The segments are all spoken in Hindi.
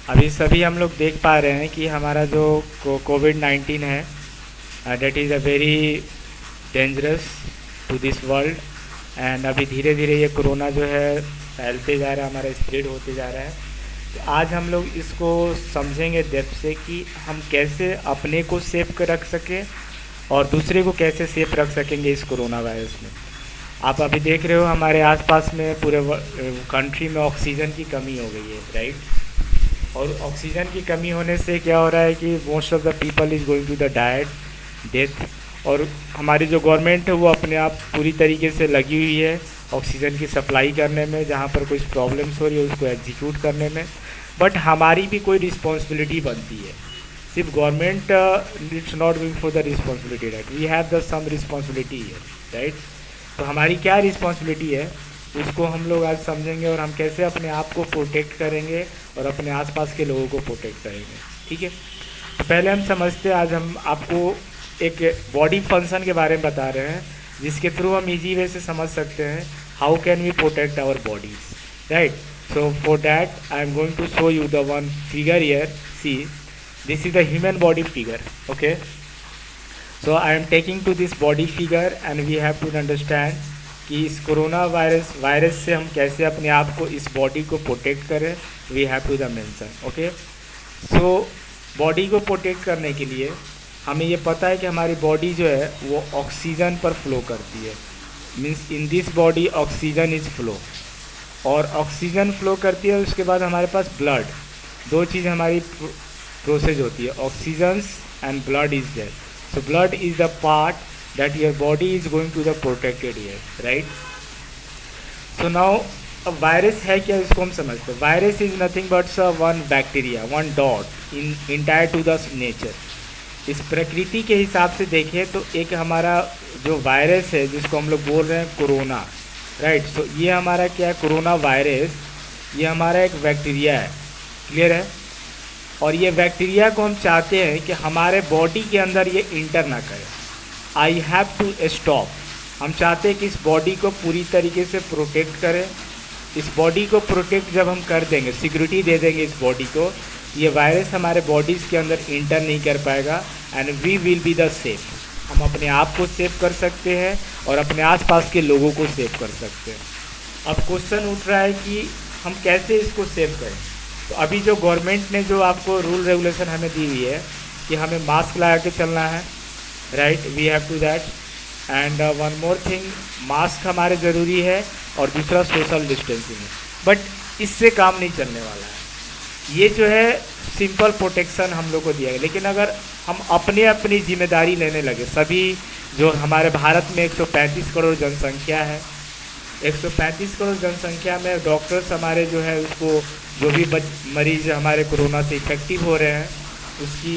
अभी सभी हम लोग देख पा रहे हैं कि हमारा जो कोविड-19 है, that is a very dangerous to this world. And अभी धीरे धीरे ये कोरोना जो है फैलते जा रहा है, हमारा स्प्रेड होते जा रहा है। तो आज हम लोग इसको समझेंगे डेप्थ से कि हम कैसे अपने को सेफ कर रख सकें और दूसरे को कैसे सेफ रख सकेंगे इस कोरोना वायरस में। आप अभी देख रहे हो हमारे आसपास में पूरे कंट्री में ऑक्सीजन की कमी हो गई है, राइट। और ऑक्सीजन की कमी होने से क्या हो रहा है कि most of the people is going to the death. और हमारी जो गवर्नमेंट है वो अपने आप पूरी तरीके से लगी हुई है ऑक्सीजन की सप्लाई करने में, जहाँ पर कुछ प्रॉब्लम्स हो रही है उसको एग्जीक्यूट करने में। बट हमारी भी कोई रिस्पॉन्सिबिलिटी बनती है। सिर्फ government it's not going for the responsibility, right. We have the some responsibility है, राइट। तो हमारी क्या रिस्पॉन्सिबिलिटी है उसको हम लोग आज समझेंगे और हम कैसे अपने आप को प्रोटेक्ट करेंगे और अपने आसपास के लोगों को प्रोटेक्ट करेंगे, ठीक है। तो पहले हम समझते हैं, आज हम आपको एक बॉडी फंक्शन के बारे में बता रहे हैं जिसके थ्रू हम इजी वे से समझ सकते हैं how can we protect our bodies, right. So for that I am going to show you the one figure here. See, this is the human body figure, okay. So I am taking to this body figure and we have to understand कि इस कोरोना वायरस से हम कैसे अपने आप को, इस बॉडी को प्रोटेक्ट करें। We have to the mention, okay. So body को प्रोटेक्ट करने के लिए हमें ये पता है कि हमारी बॉडी जो है वो ऑक्सीजन पर फ्लो करती है। Means in this body oxygen is flow, और ऑक्सीजन फ्लो करती है। उसके बाद हमारे पास ब्लड, दो चीज़ हमारी प्रोसेस होती है, oxygen and blood is there. So blood is the part that your body is going to the protected here, right? So now अब वायरस है क्या, इसको हम समझते हैं। Virus is nothing but one bacteria, one dot in entire to the nature. इस प्रकृति के हिसाब से देखें तो एक हमारा जो वायरस है जिसको हम लोग बोल रहे हैं कोरोना, राइट। तो ये हमारा क्या है, कोरोना वायरस, ये हमारा एक बैक्टीरिया है, क्लियर है। और ये बैक्टीरिया को हम चाहते हैं कि हमारे बॉडी के अंदर ये इंटर ना करे। I have to stop. हम चाहते हैं कि इस बॉडी को पूरी तरीके से प्रोटेक्ट करें। इस बॉडी को प्रोटेक्ट जब हम कर देंगे, सिक्योरिटी दे देंगे इस बॉडी को, ये वायरस हमारे बॉडीज़ के अंदर इंटर नहीं कर पाएगा and we will be the safe. हम अपने आप को सेव कर सकते हैं और अपने आसपास के लोगों को सेव कर सकते हैं। अब क्वेश्चन उठ रहा है कि हम कैसे इसको सेव करें। तो अभी जो गवर्नमेंट ने जो आपको रूल रेगुलेशन हमें दी हुई है कि हमें मास्क लगा के चलना है, right, we have to that. And one more thing, mask हमारे ज़रूरी है और दूसरा सोशल डिस्टेंसिंग है। बट इससे काम नहीं चलने वाला है। ये जो है सिंपल प्रोटेक्शन हम लोग को दिया गया, लेकिन अगर हम अपनी जिम्मेदारी लेने लगे, सभी जो हमारे भारत में 135 करोड़ जनसंख्या है, 135 करोड़ जनसंख्या में डॉक्टर्स हमारे जो है उसको, जो भी मरीज हमारे कोरोना से इफेक्टिव हो रहे हैं उसकी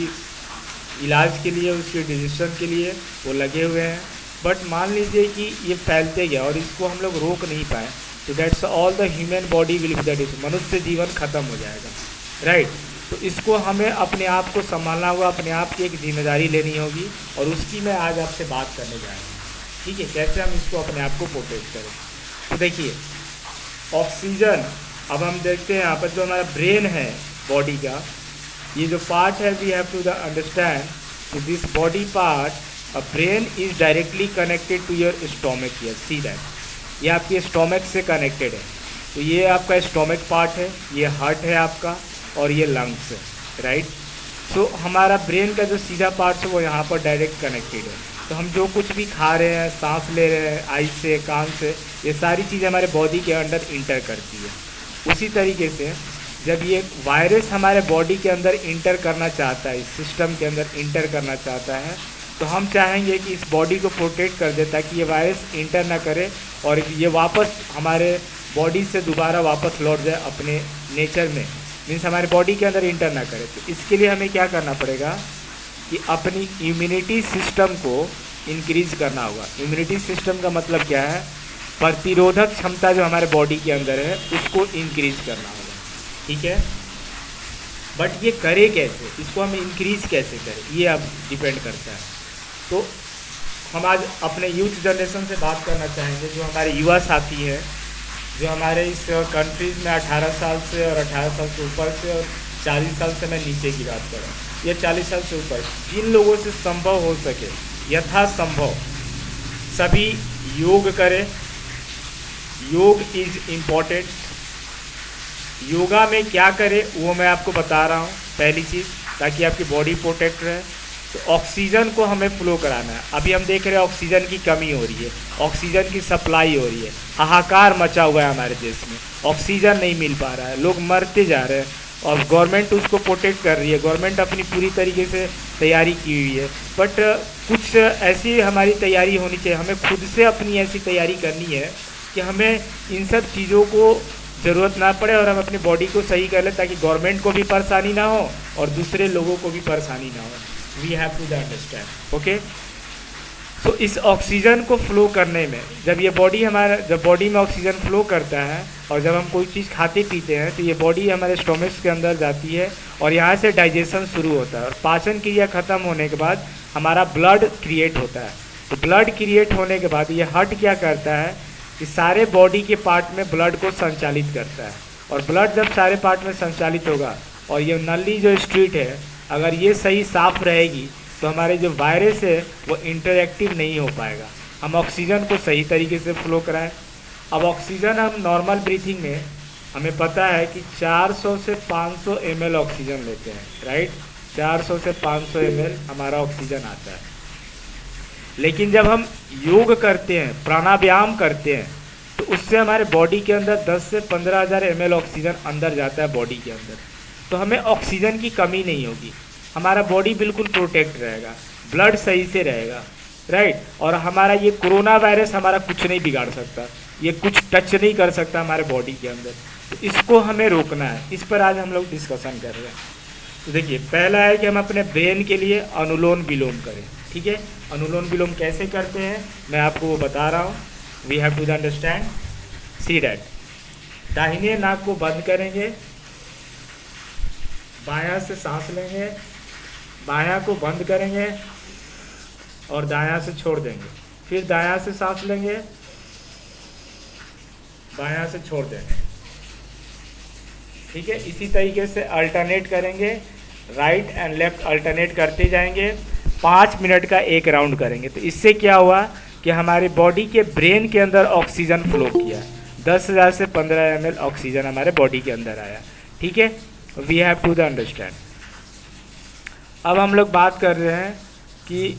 इलाज के लिए, उसके डिसीजन के लिए वो लगे हुए हैं। बट मान लीजिए कि ये फैलते गया और इसको हम लोग रोक नहीं पाए, तो that's all the human body will be that, मनुष्य जीवन खत्म हो जाएगा, राइट। तो इसको हमें अपने आप को संभालना होगा, अपने आप की एक जिम्मेदारी लेनी होगी और उसकी मैं आज आपसे बात करने जा रहा हूँ, ठीक है। कैसे हम इसको अपने आप को प्रोटेक्ट करें। तो देखिए ऑक्सीजन, अब हम देखते हैं यहाँ पर जो हमारा ब्रेन है बॉडी का, ये जो पार्ट है, we have to understand this body part, a brain is directly connected to your stomach here, see that, ये आपके स्टोमक से कनेक्टेड है। तो ये आपका स्टोमक पार्ट है, ये हार्ट है आपका, और ये लंग्स है, राइट। सो हमारा ब्रेन का जो सीधा पार्ट है वो यहाँ पर डायरेक्ट कनेक्टेड है। तो हम जो कुछ भी खा रहे हैं, सांस ले रहे हैं, आई से, कान से, ये सारी चीज़ें हमारे बॉडी के अंदर इंटर करती है। उसी तरीके से जब ये वायरस हमारे बॉडी के अंदर इंटर करना चाहता है, इस सिस्टम के अंदर इंटर करना चाहता है, तो हम चाहेंगे कि इस बॉडी को प्रोटेक्ट कर दे ताकि ये वायरस इंटर ना करे और ये वापस हमारे बॉडी से दोबारा वापस लौट जाए अपने नेचर में, मीन्स हमारे बॉडी के अंदर इंटर ना करे। तो इसके लिए हमें क्या करना पड़ेगा कि अपनी इम्यूनिटी सिस्टम को इंक्रीज करना होगा। इम्यूनिटी सिस्टम का मतलब क्या है, प्रतिरोधक क्षमता जो हमारे बॉडी के अंदर है उसको इंक्रीज करना होगा, ठीक है। बट ये करे कैसे, इसको हम इंक्रीज कैसे करें, ये अब डिपेंड करता है। तो हम आज अपने यूथ जनरेशन से बात करना चाहेंगे, जो हमारे युवा साथी हैं, जो हमारे इस कंट्रीज़ में 18 साल से और 18 साल से ऊपर से और 40 साल से मैं नीचे की बात कर रहा हूँ, या 40 साल से ऊपर, जिन लोगों से संभव हो सके यथासंभव सभी योग करें। योग इज इम्पॉर्टेंट। योगा में क्या करें वो मैं आपको बता रहा हूँ। पहली चीज़, ताकि आपकी बॉडी प्रोटेक्ट रहे, तो ऑक्सीजन को हमें फ्लो कराना है। अभी हम देख रहे हैं ऑक्सीजन की कमी हो रही है, ऑक्सीजन की सप्लाई हो रही है, हाहाकार मचा हुआ है हमारे देश में, ऑक्सीजन नहीं मिल पा रहा है, लोग मरते जा रहे हैं, और गवर्नमेंट उसको प्रोटेक्ट कर रही है, गवर्नमेंट अपनी पूरी तरीके से तैयारी की हुई है। बट कुछ ऐसी हमारी तैयारी होनी चाहिए, हमें खुद से अपनी ऐसी तैयारी करनी है कि हमें इन सब चीज़ों को ज़रूरत ना पड़े और हम अपनी बॉडी को सही कर लें, ताकि गवर्नमेंट को भी परेशानी ना हो और दूसरे लोगों को भी परेशानी ना हो। We have to understand, okay. तो इस ऑक्सीजन को फ्लो करने में, जब बॉडी में ऑक्सीजन फ्लो करता है और जब हम कोई चीज़ खाते पीते हैं, तो ये बॉडी हमारे स्टोमक्स के अंदर जाती है और यहाँ से डाइजेशन शुरू होता है, और पाचन क्रिया ख़त्म होने के बाद हमारा ब्लड क्रिएट होता है। तो ब्लड क्रिएट होने के बाद ये हार्ट क्या करता है कि सारे बॉडी के पार्ट में ब्लड को संचालित करता है, और ब्लड जब सारे पार्ट में संचालित होगा और ये नली जो स्ट्रीट है अगर ये सही साफ़ रहेगी, तो हमारे जो वायरस है वो इंटरएक्टिव नहीं हो पाएगा। हम ऑक्सीजन को सही तरीके से फ्लो कराएं। अब ऑक्सीजन हम नॉर्मल ब्रीथिंग में हमें पता है कि 400 से 500 ml ऑक्सीजन लेते हैं, राइट। 400 से 500 ml हमारा ऑक्सीजन आता है। लेकिन जब हम योग करते हैं, प्राणायाम करते हैं, तो उससे हमारे बॉडी के अंदर 10 से 15,000 ml ऑक्सीजन अंदर जाता है बॉडी के अंदर। तो हमें ऑक्सीजन की कमी नहीं होगी, हमारा बॉडी बिल्कुल प्रोटेक्ट रहेगा, ब्लड सही से रहेगा, राइट। और हमारा ये कोरोना वायरस हमारा कुछ नहीं बिगाड़ सकता, ये कुछ टच नहीं कर सकता हमारे बॉडी के अंदर। तो इसको हमें रोकना है, इस पर आज हम लोग डिस्कशन कर रहे हैं। तो देखिए, पहला है कि हम अपने ब्रेन के लिए अनुलोम विलोम करें, ठीक है। अनुलोम विलोम कैसे करते हैं मैं आपको वो बता रहा हूँ। We have to understand, see that. दाहिने नाक को बंद करेंगे, बायां से सांस लेंगे, बायां को बंद करेंगे और दायां से छोड़ देंगे, फिर दायां से सांस लेंगे, बायां से छोड़ देंगे, ठीक है। इसी तरीके से अल्टरनेट करेंगे, राइट एंड लेफ्ट अल्टरनेट करते जाएंगे। 5 मिनट का एक राउंड करेंगे। तो इससे क्या हुआ कि हमारे बॉडी के ब्रेन के अंदर ऑक्सीजन फ्लो किया, 10,000 से 15 ml ऑक्सीजन हमारे बॉडी के अंदर आया, ठीक है। We have to the understand. अब हम लोग बात कर रहे हैं कि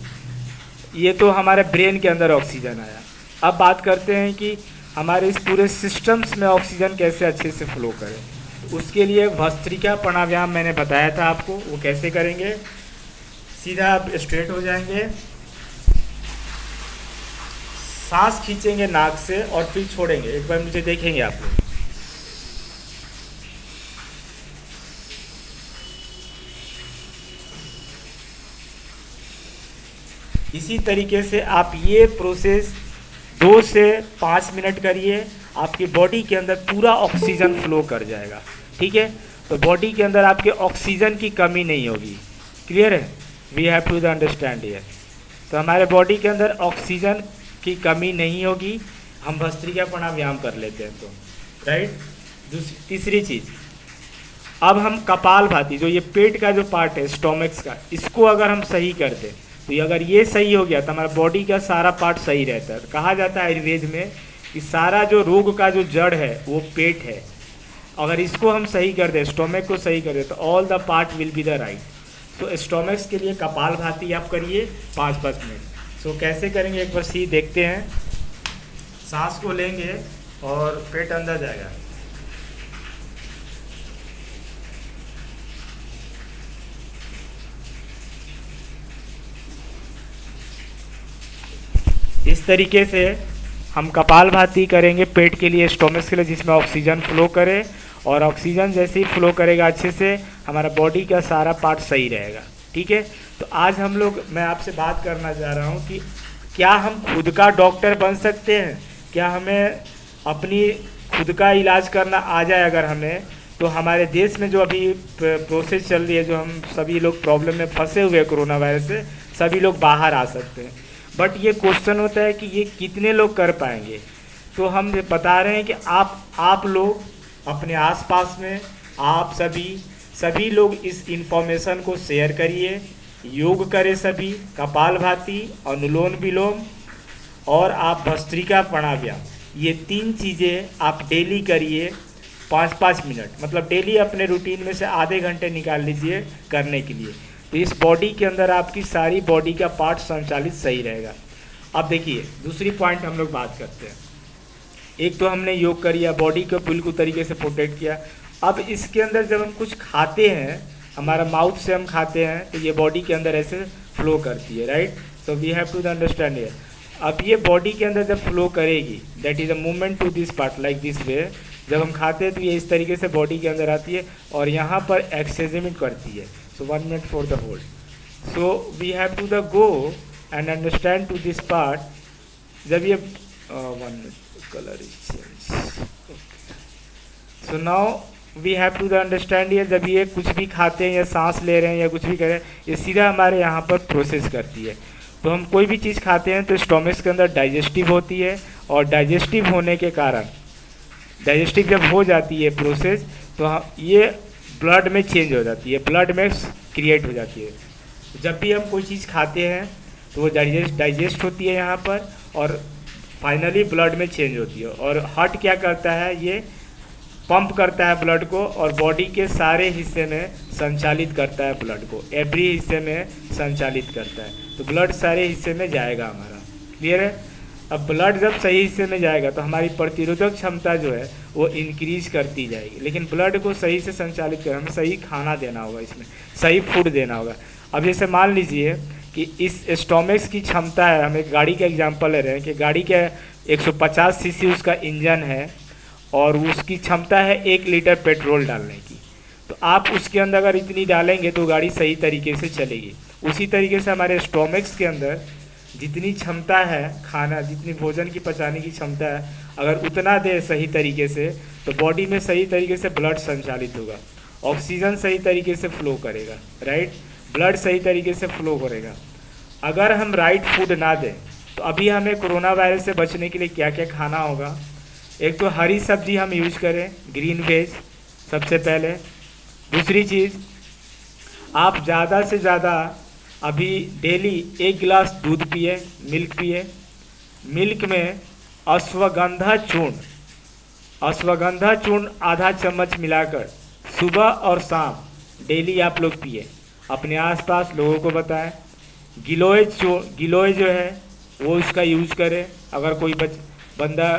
ये तो हमारे ब्रेन के अंदर ऑक्सीजन आया। अब बात करते हैं कि हमारे इस पूरे सिस्टम्स में ऑक्सीजन कैसे अच्छे से फ्लो करें। उसके लिए भस्त्रिका प्राणायाम मैंने बताया था आपको, वो कैसे करेंगे। सीधा आप स्ट्रेट हो जाएंगे, सांस खींचेंगे नाक से और फिर छोड़ेंगे। एक बार मुझे देखेंगे आप लोग। इसी तरीके से आप ये प्रोसेस 2 से 5 मिनट करिए, आपकी बॉडी के अंदर पूरा ऑक्सीजन फ्लो कर जाएगा, ठीक है। तो बॉडी के अंदर आपके ऑक्सीजन की कमी नहीं होगी। क्लियर है? We have to understand here. तो हमारे बॉडी के अंदर ऑक्सीजन की कमी नहीं होगी। हम भस्त्रिका प्राणायाम कर लेते हैं, तो राइट। तीसरी चीज़, अब हम कपालभाति, जो ये पेट का जो पार्ट है स्टोमक्स का, इसको अगर हम सही कर दें, तो अगर ये सही हो गया तो हमारा बॉडी का सारा पार्ट सही रहता है। कहा जाता है आयुर्वेद में कि सारा जो रोग का जो जड़ है वो पेट है। अगर इसको हम सही कर दें, स्टोमक को सही कर दें, तो all the part will be the right. तो स्टोमक्स के लिए कपालभाति आप करिए 5-5 मिनट। सो कैसे करेंगे एक बार सी देखते हैं। सांस को लेंगे और पेट अंदर जाएगा, इस तरीके से हम कपालभाति करेंगे पेट के लिए, स्टोमक्स के लिए, जिसमें ऑक्सीजन फ्लो करे। और ऑक्सीजन जैसे ही फ्लो करेगा अच्छे से, हमारा बॉडी का सारा पार्ट सही रहेगा, ठीक है। तो आज हम लोग, मैं आपसे बात करना चाह रहा हूँ कि क्या हम खुद का डॉक्टर बन सकते हैं, क्या हमें अपनी खुद का इलाज करना आ जाए। अगर हमें, तो हमारे देश में जो अभी प्रोसेस चल रही है, जो हम सभी लोग प्रॉब्लम में फंसे हुए हैं कोरोना वायरस से, सभी लोग बाहर आ सकते हैं। बट ये क्वेश्चन होता है कि ये कितने लोग कर पाएंगे। तो हम बता रहे हैं कि आप लोग अपने आसपास में, आप सभी सभी लोग इस इंफॉर्मेशन को शेयर करिए, योग करें सभी, कपालभाति, अनुलोम विलोम और आप भस्त्रिका प्राणायाम, ये 3 चीज़ें आप डेली करिए 5-5 मिनट, मतलब डेली अपने रूटीन में से आधे घंटे निकाल लीजिए करने के लिए। तो इस बॉडी के अंदर आपकी सारी बॉडी का पार्ट संचालित सही रहेगा। अब देखिए दूसरी पॉइंट हम लोग बात करते हैं। एक तो हमने योग करिया, बॉडी को बिल्कुल तरीके से प्रोटेक्ट किया। अब इसके अंदर जब हम कुछ खाते हैं, हमारा माउथ से हम खाते हैं, तो ये बॉडी के अंदर ऐसे फ्लो करती है, right. So we have to understand here. अब ये बॉडी के अंदर जब फ्लो करेगी, that is a movement to this part like this way. जब हम खाते हैं तो ये इस तरीके से बॉडी के अंदर आती है और यहाँ पर एक्सचेंजमेंट करती है। So 1 minute for the hold. So we have to the go and understand to this part. जब ये 1 minute colour is change. So now we have to the understand ये, जब ये कुछ भी खाते हैं या सांस ले रहे हैं या कुछ भी करें, ये सीधा हमारे यहाँ पर प्रोसेस करती है। तो हम कोई भी चीज़ खाते हैं तो स्टोमक के अंदर डाइजेस्टिव होती है, और डाइजेस्टिव होने के कारण, डाइजेस्टिव जब हो जाती है प्रोसेस, तो ये ब्लड में चेंज हो जाती है, ब्लड में क्रिएट हो जाती है। जब भी हम कोई चीज़ खाते हैं तो वो डाइजेस्ट होती है यहाँ पर, और फाइनली ब्लड में चेंज होती है। और हार्ट क्या करता है, ये पंप करता है ब्लड को और बॉडी के सारे हिस्से में संचालित करता है ब्लड को, एवरी हिस्से में संचालित करता है। तो ब्लड सारे हिस्से में जाएगा हमारा, क्लियर है। अब ब्लड जब सही हिस्से में जाएगा तो हमारी प्रतिरोधक क्षमता जो है वो इंक्रीज करती जाएगी। लेकिन ब्लड को सही से संचालित कर, हमें सही खाना देना होगा, इसमें सही फूड देना होगा। अब जैसे मान लीजिए कि इस स्टोमक्स की क्षमता है, हम एक गाड़ी का एग्जांपल ले रहे हैं कि गाड़ी के 150 सीसी उसका इंजन है और उसकी क्षमता है 1 लीटर पेट्रोल डालने की। तो आप उसके अंदर अगर इतनी डालेंगे तो गाड़ी सही तरीके से चलेगी। उसी तरीके से हमारे स्टोमक्स के अंदर जितनी क्षमता है खाना, जितनी भोजन की पचाने की क्षमता है, अगर उतना दे सही तरीके से तो बॉडी में सही तरीके से ब्लड संचालित होगा, ऑक्सीजन सही तरीके से फ्लो करेगा, राइट, ब्लड सही तरीके से फ्लो करेगा। अगर हम राइट फूड ना दें तो अभी हमें कोरोना वायरस से बचने के लिए क्या क्या खाना होगा। एक तो हरी सब्जी हम यूज करें, ग्रीन वेज सबसे पहले। दूसरी चीज़, आप ज़्यादा से ज़्यादा अभी डेली 1 गिलास दूध पिए, मिल्क पिए। मिल्क में अश्वगंधा चूर्ण आधा चम्मच मिलाकर सुबह और शाम डेली आप लोग पिए। अपने आसपास लोगों को बताएं। गिलोय जो है वो इसका यूज़ करें। अगर कोई बंदा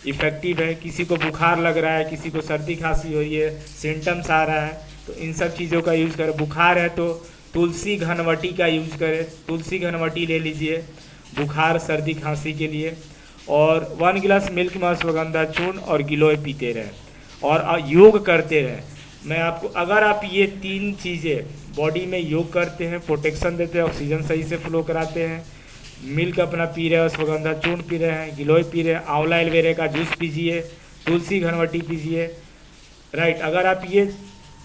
इफ़ेक्टिव है, किसी को बुखार लग रहा है, किसी को सर्दी खांसी हो रही है, सिम्टम्स आ रहा है, तो इन सब चीज़ों का यूज़ करें। बुखार है तो तुलसी घनवटी का यूज़ करें, तुलसी घनवटी ले लीजिए बुखार सर्दी खांसी के लिए। और 1 गिलास मिल्क में अश्वगंधा चूर्ण और गिलोय पीते रहें और योग करते रहें। मैं आपको, अगर आप ये 3 चीज़ें बॉडी में योग करते हैं, प्रोटेक्शन देते हैं, ऑक्सीजन सही से फ्लो कराते हैं, मिल्क अपना पी रहे हैं, अश्वगंधा चूर्ण पी रहे हैं, गिलोय पी रहे हैं, आंवला एलोवेरा का जूस पीजिए, तुलसी घनवटी पीजिए, राइट। अगर आप ये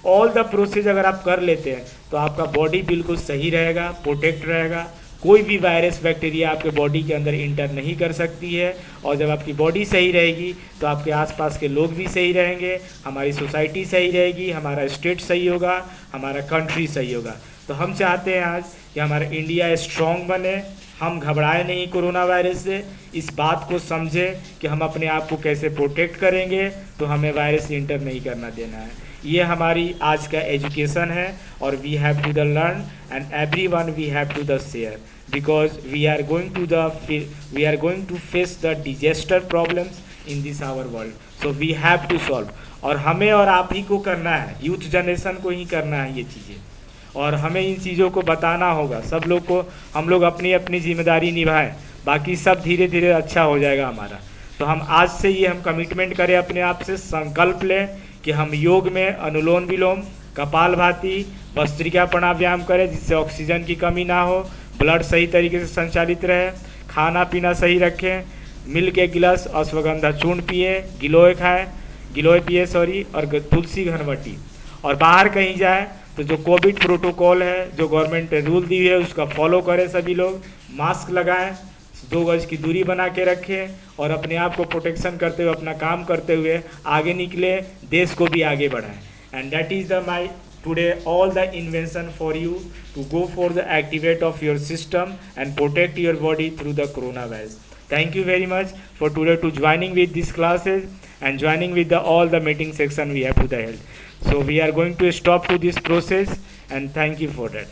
ऑल द प्रोसेस अगर आप कर लेते हैं तो आपका बॉडी बिल्कुल सही रहेगा, प्रोटेक्ट रहेगा। कोई भी वायरस बैक्टीरिया आपके बॉडी के अंदर इंटर नहीं कर सकती है। और जब आपकी बॉडी सही रहेगी तो आपके आसपास के लोग भी सही रहेंगे, हमारी सोसाइटी सही रहेगी, हमारा स्टेट सही होगा, हमारा कंट्री सही होगा। तो हम चाहते हैं आज कि हमारा इंडिया स्ट्रॉन्ग बने, हम घबराए नहीं कोरोना वायरस से, इस बात को समझें कि हम अपने आप को कैसे प्रोटेक्ट करेंगे तो हमें वायरस इंटर नहीं करना देना है। ये हमारी आज का एजुकेशन है और we have to the learn and everyone we have to the share because we are going to face the disaster problems in this our world. So we have to solve, और हमें और आप ही को करना है, यूथ जनरेशन को ही करना है ये चीज़ें, और हमें इन चीज़ों को बताना होगा सब लोग को। हम लोग अपनी अपनी जिम्मेदारी निभाएं, बाकी सब धीरे धीरे अच्छा हो जाएगा हमारा। तो हम आज से ये हम कमिटमेंट करें, अपने आप से संकल्प लें कि हम योग में अनुलोम विलोम, कपालभाति, भस्त्रिका प्राणायाम करें जिससे ऑक्सीजन की कमी ना हो, ब्लड सही तरीके से संचालित रहे, खाना पीना सही रखें, मिल्क 1 गिलास अश्वगंधा चूर्ण पिए, गिलोय पिए और तुलसी घनवटी। और बाहर कहीं जाए तो जो कोविड प्रोटोकॉल है, जो गवर्नमेंट ने रूल दी है, उसका फॉलो करें सभी लोग। मास्क लगाएं, 2 गज की दूरी बना के रखें और अपने आप को प्रोटेक्शन करते हुए, अपना काम करते हुए आगे निकले, देश को भी आगे बढ़ाएं। And that is the my today all the invention for you to go for the activate of your system and protect your body through the coronavirus. Thank you very much for today to joining with these classes and joining with the all the meeting section we have to the health. So we are going to stop to this process and thank you for that.